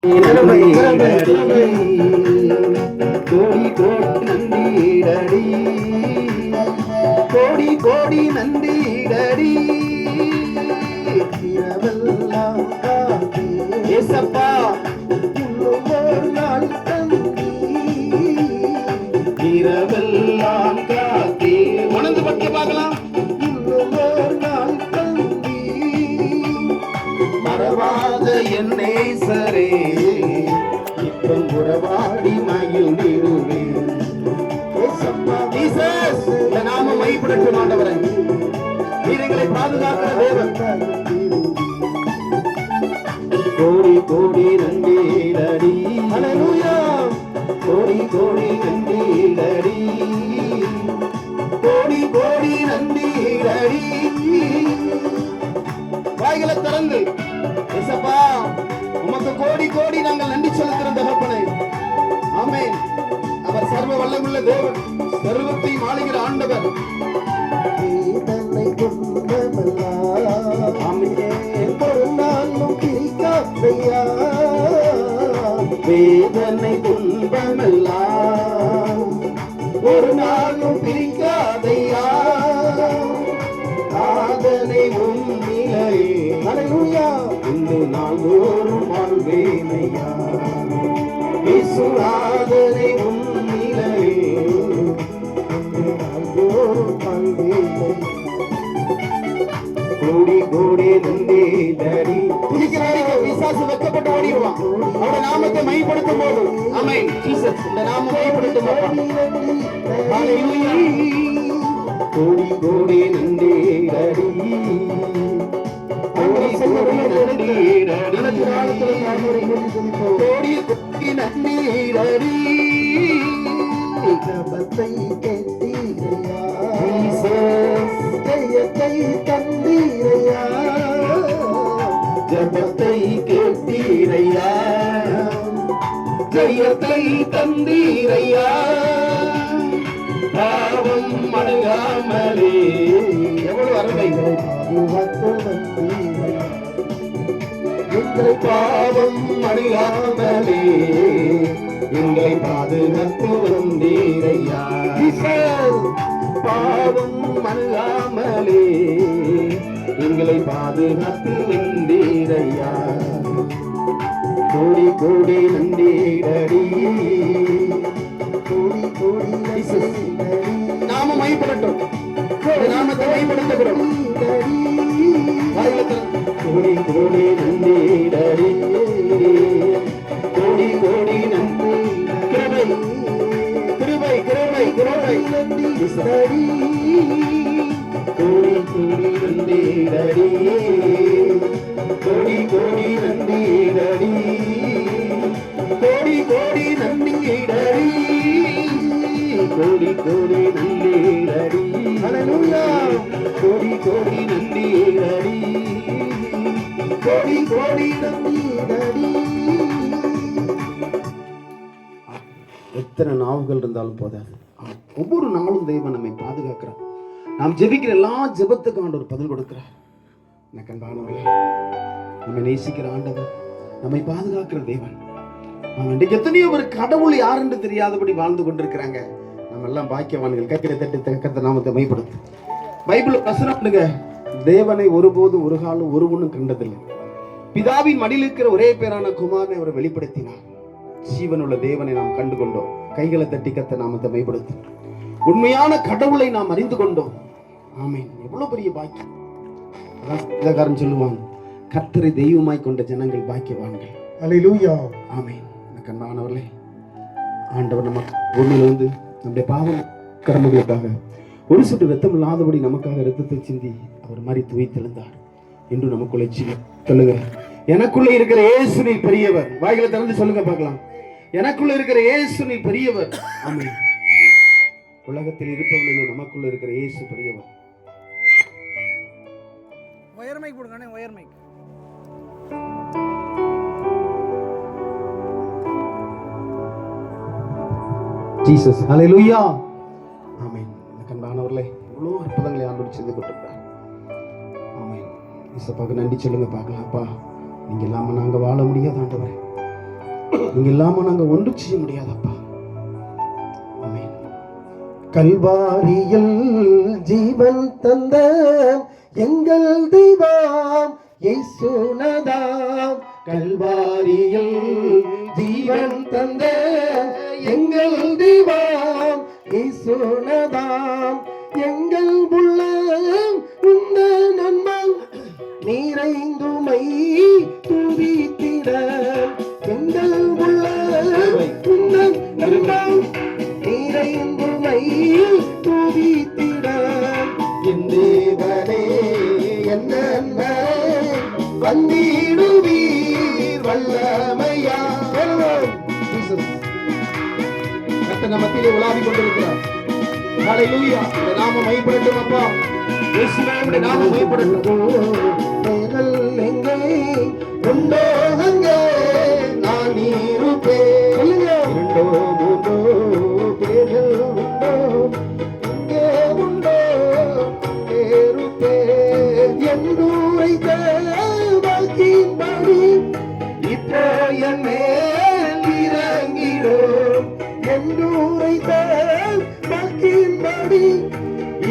கோடி கோடி நந்திடடி, கோடி கோடி நந்திடடி. இரவெல்லாம் காத்தே ஏசப்பா, ஒரு நாள் தந்தி. இரவெல்லாம் காத்தே உணர்ந்து பற்றி பார்க்கலாம். ஒரு நாள் தந்தி மறவாத என் நேசரே, இப்பம் உறவாடி மகிழ்ந்திடுவேன். இந்த நாமம் மைப்படட்டும் ஆண்டவரே, நீங்களை பாதுகாக்கிற தேவன். கோடி கோடி நன்றிடடி, ஹல்லேலூயா. கோடி கோடி நன்றிடடி, கோடி கோடி நன்றிடடி. வாய்களை திறந்து ஏசப்பா உமக்கு கோடி கோடி நாங்கள் நன்றி செலுத்துகிற தகப்பனே. ஆமென். அவர் சர்வ வல்லமுள்ள தேவன், சர்வத்தையும் ஆளுகிற ஆண்டவர். வேதனை துன்பமெல்லாம் ஒரு நாளும் பிரிக்காதையா, காதனை உன்னிலே ஹல்லேலூயா இந்த நாள்தோறும் வாழ்வேனையா. விசுவாதனை உன்னிலே நாள்தோறும் வாழ்வேனையா. கோடி கோடி நன்றி டடி. துதிக்கிறாங்க, பிசாசு வெட்கப்பட்டு ஓடிடுவான். அவருடைய நாமத்தை மைப்படுத்தும் போது, ஆமென் ஜீசஸ், இந்த நாமத்தை மைப்படுத்தும் போது ஹல்லேலூயா. கோடி கோடி நன்றி டடி, கோடி கோடி நன்றி டடி, கோடி கோடி நன்றி டடி. ஜபத்தை கேட்டீரையா ஜீசஸ், ஜெயத்தை தந்தீரையா. ஜபத்தை கேட்டீரையா, ஜெயத்தை தந்தீரையா. பாவம் அணுகாமலே எவ்வளவு அருமை. எங்களை பாவம் அணுகாமலே எங்களை பாதுகாத்து வந்தீரையா. பாவம் அணுகாமலே எங்களை பாதுகாத்து வந்தீரையா. கோடி கோடி நன்றிடடி, கோடி கோடி நாம மைப்படட்டும், நாமத்தை மைப்படுத்துகிறோம். கோடி கோடி நன்றிடடி, கோடி கோடி நன்றி. கிருபை கிருபை கிருபை கிருபை நன்றி. கோடி கோடி நன்றிடடி, கோடி கோடி நன்றிடடி, கோடி கோடி நன்றிடடி, கோடி கோடி நன்றிடடி. ஹல்லேலூயா. கோடி கோடி நன்றிடடி, கோடி கோடி நன்றிடடி. எத்தனை நாவுகள் இருந்தாலும் போதாது. ஒவ்வொரு நாளும் தெய்வம் நம்மை பாதுகாக்கிறார். நாம் ஜெபிக்கிற எல்லா ஜெபத்துக்கும் ஆண்டவர் பதில் கொடுக்கிறார். எனக்கு அன்பானவர்களே, நம்மை நேசிக்கிற ஆண்டவர், நம்மை பாதுகாக்கிற தேவன். இன்றைக்கு எத்தனையோ ஒரு கடவுள் யார் என்று தெரியாதபடி வாழ்ந்து கொண்டிருக்கிறாங்க. நம்ம எல்லாம் பாக்கியவான்கள். கைக்கிற தட்டு கர்த்தர் நாமத்தை மைப்படுத்து. பைபிள் வசனம்ங்க, தேவனை ஒருபோது ஒரு காலம் ஒருவனும் கண்டதில்லை. பிதாவின் மடியில் இருக்கிற ஒரே பேரான குமாரனை அவர் வெளிப்படுத்தினார். ஜீவனுள்ள தேவனை நாம் கண்டு கொண்டோம். கைகளை தட்டி கர்த்தர் நாமத்தை மைப்படுத்து. உண்மையான கடவுளை நாம் அறிந்து கொண்டோம். ஆமென். எவ்வளவு பெரிய பாக்கியம். அதான் சொல்லுவாங்க, கர்த்தரை தெய்வமாய் கொண்ட ஜனங்கள் பாக்கியவான்கள். ஹல்லேலூயா. ஆமென். கண்ணானவர்களே, ஆண்டவர் நமக்கு பூமியிலிருந்து நம்முடைய பாவம் கடமைகளுக்காக ஒரு சொட்டு ரத்தம் இல்லாதபடி நமக்காக ரத்தத்தை சிந்தி அவர் மாதிரி துவைத்தெழுந்தார் என்று நமக்குள்ளே சொல்லுங்க. எனக்குள்ள இருக்கிற இயேசு நீ பெரியவர். வாய்களை திறந்து சொல்லுங்க பார்க்கலாம். எனக்குள்ள இருக்கிற இயேசு நீ பெரியவர். ஆமென். உலகத்தில் இருப்பவர்களும் நமக்குள்ள இருக்கிற இயேசு பெரியவர். ஒயர் மைக் போடுங்க. Wire mic. Jesus. Hallelujah. Amen. கண்பானவர்களே, இவ்வளோ அற்புதங்களை ஆண்டவர் செய்து கொண்டிருக்கிறார். ஆமென். இயேசுவுக்கு நன்றி சொல்லுங்க பார்க்கலாம். அப்பா, நீங்க இல்லாம நாங்க வாழ முடியாது ஆண்டவரே. நீங்க இல்லாம நாங்க ஒன்றும் செய்ய முடியாதப்பா. ஆமென். கல்வாரியில் ஜீவன் தந்த எங்கள் தெய்வம் இயேசுநாதம். கல்வாரியில் ஜீவன் தந்த எங்கள் தெய்வம் இயேசுநாதம். எங்கள் உள்ளம் உந்த நன்மை நிறைந்துமை துதித்திட. எங்கள் உள்ளம் உந்த நன்மை நிறைந்துமை துதித்திட. என் தேவனே என் நன்மை வந்திடுவீர் வல்லமையா. கர்த்தர் நம்ம மத்தியிலே உலாவிக் கொண்டிருக்கிறார். ஹல்லேலூயா. இந்த நாமம் மகிமைப்படட்டும் அப்பா. இயேசுவே உம்முடைய நாமம் மகிமைப்படட்டும். தேவன் எங்கே உண்டோ அங்கே நான் இருப்பேன். சொல்லுங்க. உண்டோ உண்டோ பேர்கள் உண்டோ இங்கே உண்டோ இருப்பேன். என்றுரைத்த வாக்கின்படி இப்போ என் மேல் இறங்கிடும். என்றுரைத்த வாக்கின்படி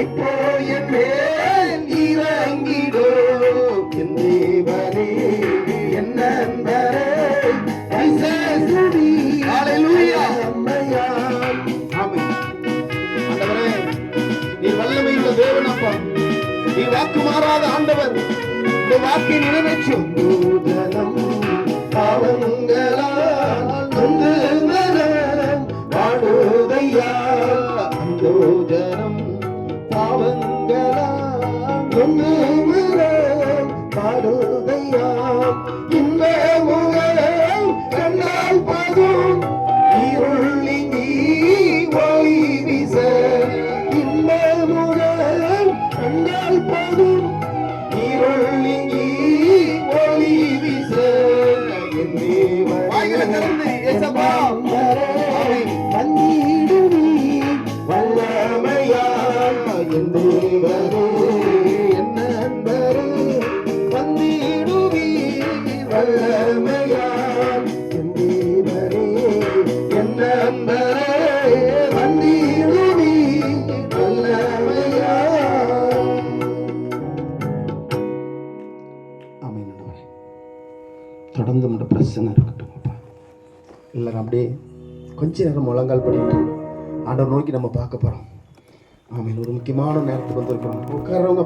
இப்போ என் மேல் இறங்கிடும். என் தேவனே என் நண்பரே ஹல்லேலூயா. ஆமென். ஆண்டவரே நீர் வல்லமை உள்ள தேவன் அப்பா. நீ வாக்கு மாறாத ஆண்டவர். இந்த வாக்கை நிறைவேற்றும். தூதனம் பாவங்களால் நொந்து மனம் வாடுதையா. தூதனம் பாவங்களால் நொந்து மனம் வாடுதையா. இந்த முகம் கண்ணால் பாதும் இருள் நீங்கி ஒளி வீச. இந்த முகம் கண்ணால் பாதும் இருள் நீங்கி ஒளி வீச. என் வந்திடுவி வல்லமையா. என் தேவரே என் நண்பரே வந்திடுவி வல்லமையா. என் தேவரே என் நண்பரே வந்திடுவி வல்லமையா. ஆமென் ஆண்டவரே. தொடர்ந்து உங்களோட பிரச்சனை இருக்கட்டும் அப்பா. எல்லாரும் அப்படியே கொஞ்ச நேரம் முழங்கால் படிட்டு ஆண்டவர் நோக்கி நம்ம பார்க்க போறோம். ஆமென். ஒரு முக்கியமான நேரத்துக்கு வந்திருக்கிறோம். உட்கார்றவங்க